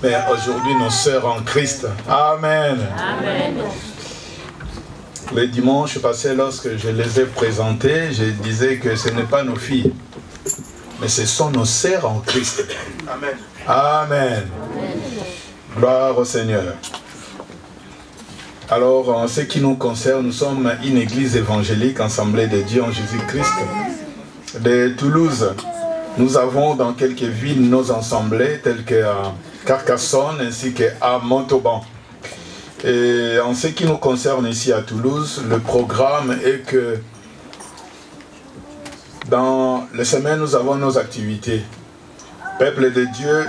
Mais aujourd'hui, nos sœurs en Christ. Amen. Amen. Le dimanche passé, lorsque je les ai présentées, je disais que ce n'est pas nos filles, mais ce sont nos sœurs en Christ. Amen. Amen. Gloire au Seigneur. Alors, en ce qui nous concerne, nous sommes une église évangélique, Assemblée de Dieu en Jésus-Christ, de Toulouse. Nous avons dans quelques villes nos assemblées, telles qu'à Carcassonne ainsi qu'à Montauban. Et en ce qui nous concerne ici à Toulouse, le programme est que dans les semaines, nous avons nos activités. Peuple de Dieu,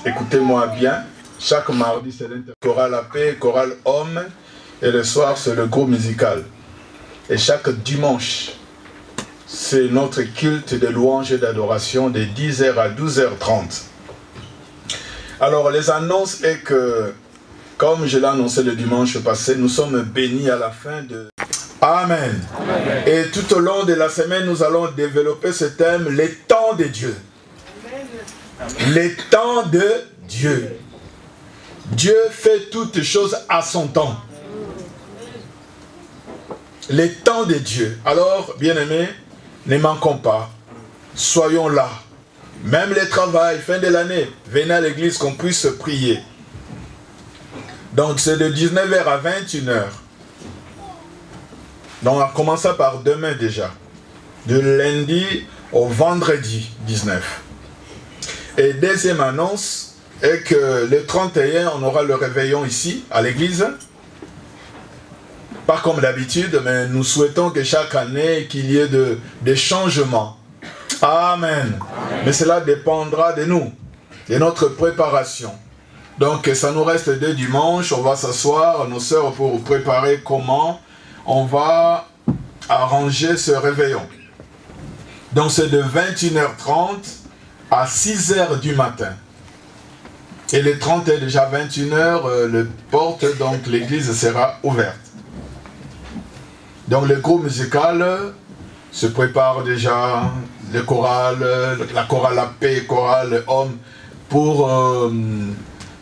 écoutez-moi bien, chaque mardi c'est l'interchorale la paix, chorale homme, et le soir c'est le groupe musical. Et chaque dimanche, c'est notre culte de louange et d'adoration de 10h à 12h30. Alors les annonces est que, comme je l'ai annoncé le dimanche passé, nous sommes bénis à la fin de... Amen. Amen. Et tout au long de la semaine, nous allons développer ce thème, les temps de Dieu. Amen. Les temps de Dieu. Dieu fait toutes choses à son temps. Les temps de Dieu. Alors, bien-aimés, ne manquons pas. Soyons là. Même les travails, fin de l'année, venez à l'église qu'on puisse prier. Donc c'est de 19h à 21h. Donc on va commencer par demain déjà. De lundi au vendredi 19. Et deuxième annonce est que le 31, on aura le réveillon ici, à l'église. Pas comme d'habitude, mais nous souhaitons que chaque année, qu'il y ait des changements. Amen. Amen. Mais cela dépendra de nous, de notre préparation. Donc ça nous reste 2 dimanches, on va s'asseoir, nos sœurs, pour préparer comment on va arranger ce réveillon. Donc c'est de 21h30 à 6h du matin. Et le 30 est déjà 21h, le porte, donc l'église sera ouverte. Donc le groupe musical se prépare déjà, le choral, la chorale la paix, chorale homme, pour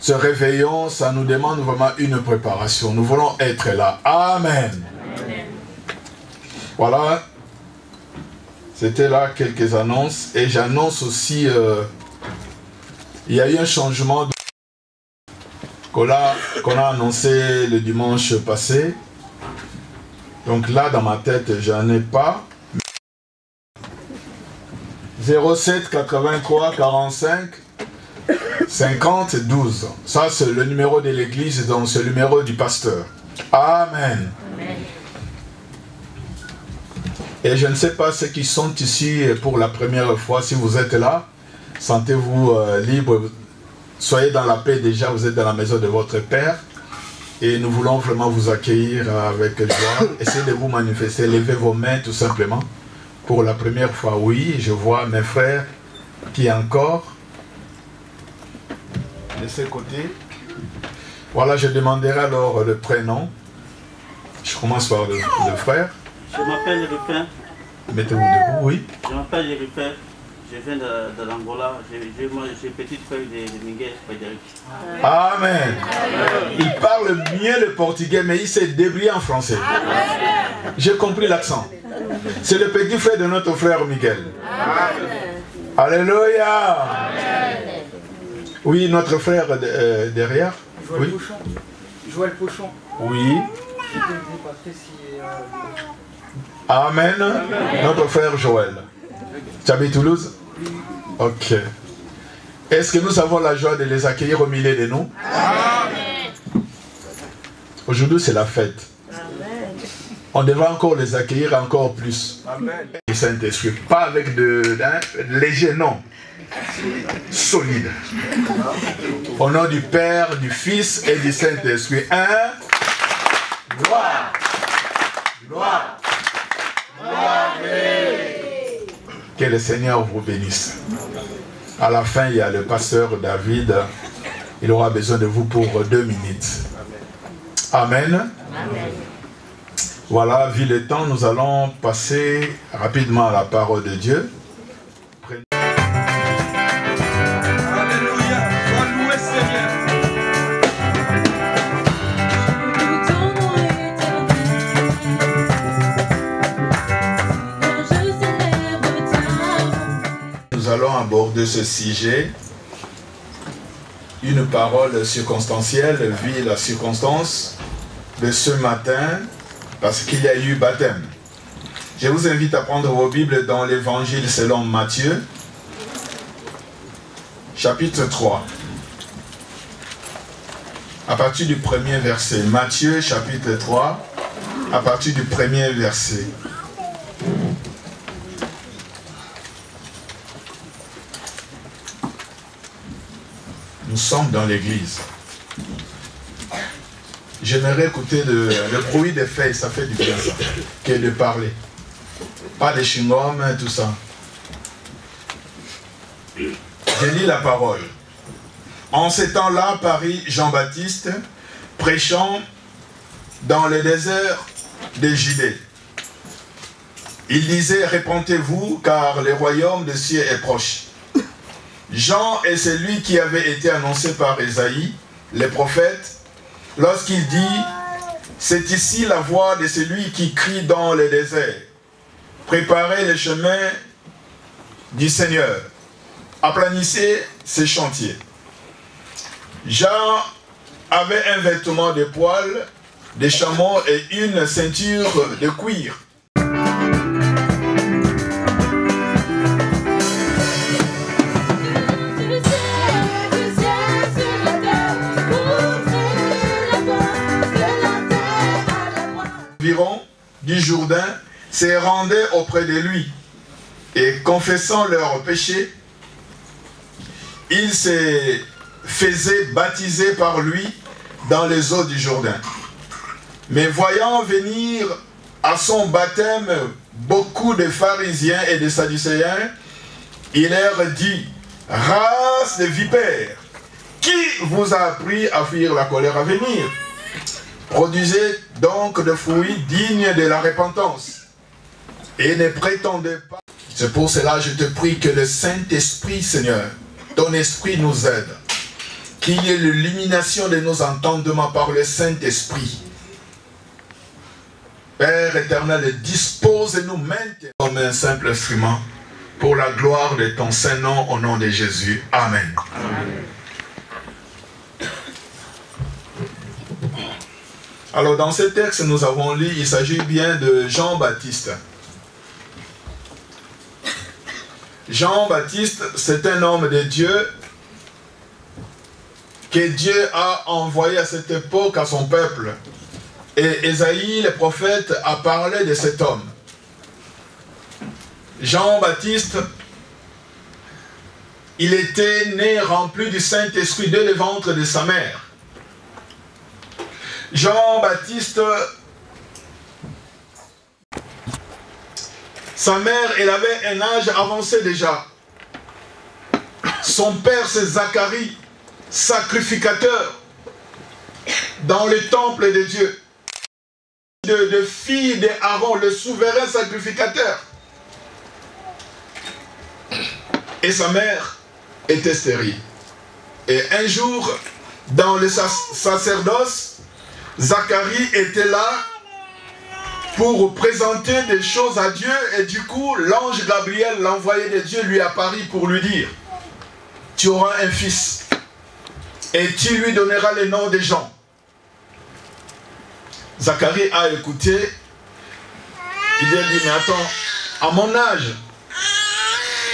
ce réveillon, ça nous demande vraiment une préparation. Nous voulons être là. Amen. Amen. Voilà, c'était là quelques annonces. Et j'annonce aussi, il y a eu un changement qu'on a annoncé le dimanche passé. Donc là, dans ma tête, j'en ai pas. 07 83 45 50 12. Ça, c'est le numéro de l'église, donc c'est le numéro du pasteur. Amen. Amen. Et je ne sais pas ceux qui sont ici pour la première fois, si vous êtes là, sentez-vous libre. Soyez dans la paix déjà, vous êtes dans la maison de votre Père. Et nous voulons vraiment vous accueillir avec joie. Essayez de vous manifester, levez vos mains tout simplement. Pour la première fois, oui, je vois mes frères qui encore de ce côté. Voilà, je demanderai alors le prénom. Je commence par le frère. Je m'appelle Rufin. Mettez-vous debout, oui. Je m'appelle Rufin. Je viens de l'Angola. J'ai petite feuille de Miguel Frédéric. Amen. Il parle bien le portugais, mais il s'est débrouillé en français. J'ai compris l'accent. C'est le petit frère de notre frère Miguel. Alléluia. Oui, notre frère derrière. Joël Pochon. Joël Pochon. Oui. Amen. Notre frère Joël. Tu habites Toulouse? Ok. Est-ce que nous avons la joie de les accueillir au milieu de nous? Aujourd'hui, c'est la fête. On devra encore les accueillir encore plus. Amen. Et Saint-Esprit, pas avec de léger, non. Solide. Au nom du Père, du Fils et du Saint-Esprit. Gloire. Gloire. Gloire. Que le Seigneur vous bénisse. À la fin, il y a le pasteur David. Il aura besoin de vous pour 2 minutes. Amen. Amen. Voilà, vu le temps, nous allons passer rapidement à la parole de Dieu. Alléluia, sois loué Seigneur. Nous allons aborder ce sujet, une parole circonstancielle, vu la circonstance de ce matin, parce qu'il y a eu baptême. Je vous invite à prendre vos Bibles dans l'évangile selon Matthieu, chapitre 3. À partir du premier verset. Matthieu, chapitre 3, à partir du premier verset. Nous sommes dans l'église. J'aimerais écouter le bruit des feuilles, ça fait du bien ça, que de parler. Pas de chewing-gum, tout ça. Je lis la parole. En ces temps-là, parut Jean-Baptiste, prêchant dans le désert de Judée. Il disait, répentez-vous, car le royaume des cieux est proche. Jean est celui qui avait été annoncé par Ésaïe, le prophète, lorsqu'il dit, c'est ici la voix de celui qui crie dans le désert. Préparez le chemin du Seigneur. Aplanissez ses chantiers. Jean avait un vêtement de poil, de chameau et une ceinture de cuir. Environ du Jourdain se rendaient auprès de lui et confessant leurs péchés, ils se faisaient baptiser par lui dans les eaux du Jourdain. Mais voyant venir à son baptême beaucoup de pharisiens et de sadducéens, il leur dit, race de vipères, qui vous a appris à fuir la colère à venir? Produisez donc des fruits dignes de la repentance et ne prétendez pas. C'est pour cela que je te prie que le Saint-Esprit, Seigneur, ton Esprit nous aide. Qu'il y ait l'illumination de nos entendements par le Saint-Esprit. Père éternel, dispose-nous maintenant comme un simple instrument pour la gloire de ton Saint-Nom au nom de Jésus. Amen. Amen. Alors dans ce texte, nous avons lu, il s'agit bien de Jean-Baptiste. Jean-Baptiste, c'est un homme de Dieu que Dieu a envoyé à cette époque à son peuple. Et Ésaïe, le prophète, a parlé de cet homme. Jean-Baptiste, il était né rempli du Saint-Esprit dès le ventre de sa mère. Jean-Baptiste, sa mère, elle avait un âge avancé déjà. Son père, c'est Zacharie, sacrificateur dans le temple de Dieu. De fille d'Aaron, le souverain sacrificateur. Et sa mère était stérile. Et un jour, dans le sacerdoce, Zacharie était là pour présenter des choses à Dieu et du coup, l'ange Gabriel, l'envoyé de Dieu, lui apparut pour lui dire, tu auras un fils et tu lui donneras le nom de Jean. Zacharie a écouté, il lui a dit, mais attends, à mon âge,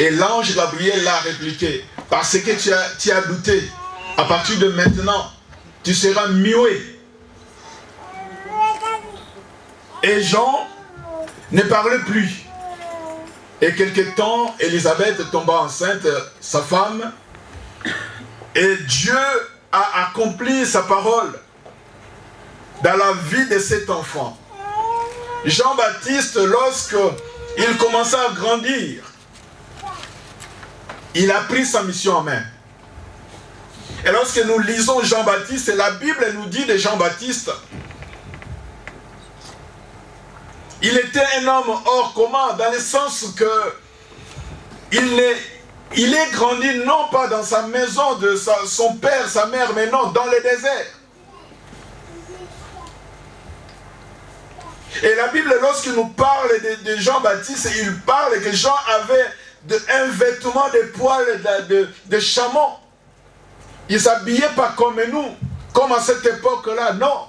et l'ange Gabriel l'a répliqué, parce que tu as douté, à partir de maintenant, tu seras muet. Et Jean ne parlait plus. Et quelque temps, Élisabeth tomba enceinte, sa femme, et Dieu a accompli sa parole dans la vie de cet enfant. Jean-Baptiste, lorsqu'il commença à grandir, il a pris sa mission en main. Et lorsque nous lisons Jean-Baptiste, la Bible nous dit de Jean-Baptiste il était un homme hors commun, dans le sens que il est grandi non pas dans sa maison de son père, sa mère, mais non, dans le désert. Et la Bible, lorsqu'il nous parle de Jean-Baptiste, il parle que Jean avait un vêtement de poils de chameau. Il ne s'habillait pas comme nous, comme à cette époque-là, non.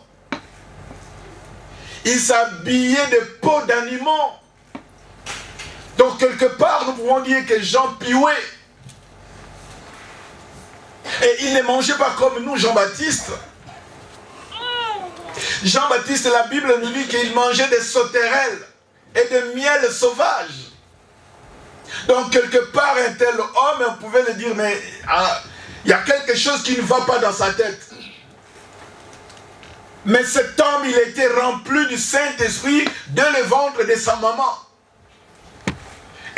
Il s'habillait de peaux d'animaux. Donc quelque part, nous pouvons dire que Jean piouait. Et il ne mangeait pas comme nous, Jean-Baptiste. Jean-Baptiste, la Bible nous dit qu'il mangeait des sauterelles et de miel sauvage. Donc quelque part, un tel homme, on pouvait le dire, mais il y a quelque chose qui ne va pas dans sa tête. Mais cet homme, il était rempli du Saint-Esprit de le ventre de sa maman.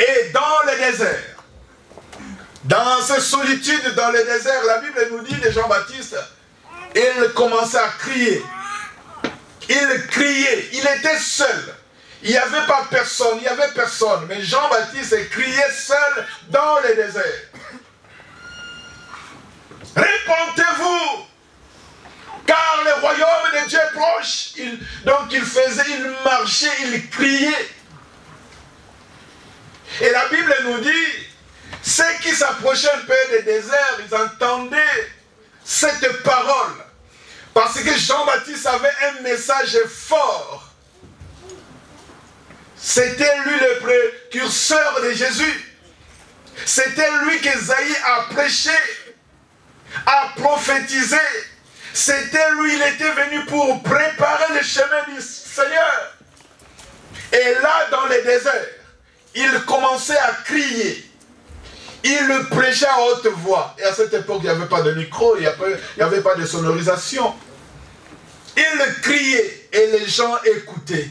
Et dans le désert, dans cette solitude dans le désert, la Bible nous dit de Jean-Baptiste, il commençait à crier. Il criait, il était seul. Il n'y avait pas personne, il n'y avait personne. Mais Jean-Baptiste criait seul dans le désert. Répentez-vous, car le royaume de Dieu est proche. Donc il marchait, il criait. Et la Bible nous dit, ceux qui s'approchaient un peu du désert, ils entendaient cette parole. Parce que Jean-Baptiste avait un message fort. C'était lui le précurseur de Jésus. C'était lui qu'Ésaïe a prêché, a prophétisé. C'était lui, il était venu pour préparer le chemin du Seigneur. Et là, dans le désert, il commençait à crier. Il le prêchait à haute voix. Et à cette époque, il n'y avait pas de micro, il n'y avait pas de sonorisation. Il le criait et les gens écoutaient.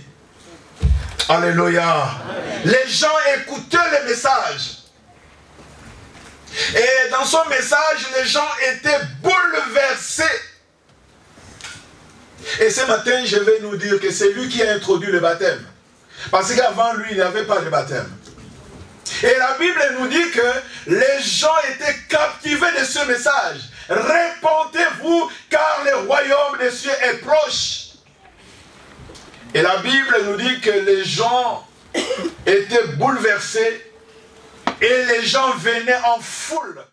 Alléluia. Les gens écoutaient le message. Et dans son message, les gens étaient bouleversés. Et ce matin, je vais nous dire que c'est lui qui a introduit le baptême. Parce qu'avant lui, il n'y avait pas de baptême. Et la Bible nous dit que les gens étaient captivés de ce message. Répentez-vous, car le royaume des cieux est proche. Et la Bible nous dit que les gens étaient bouleversés et les gens venaient en foule.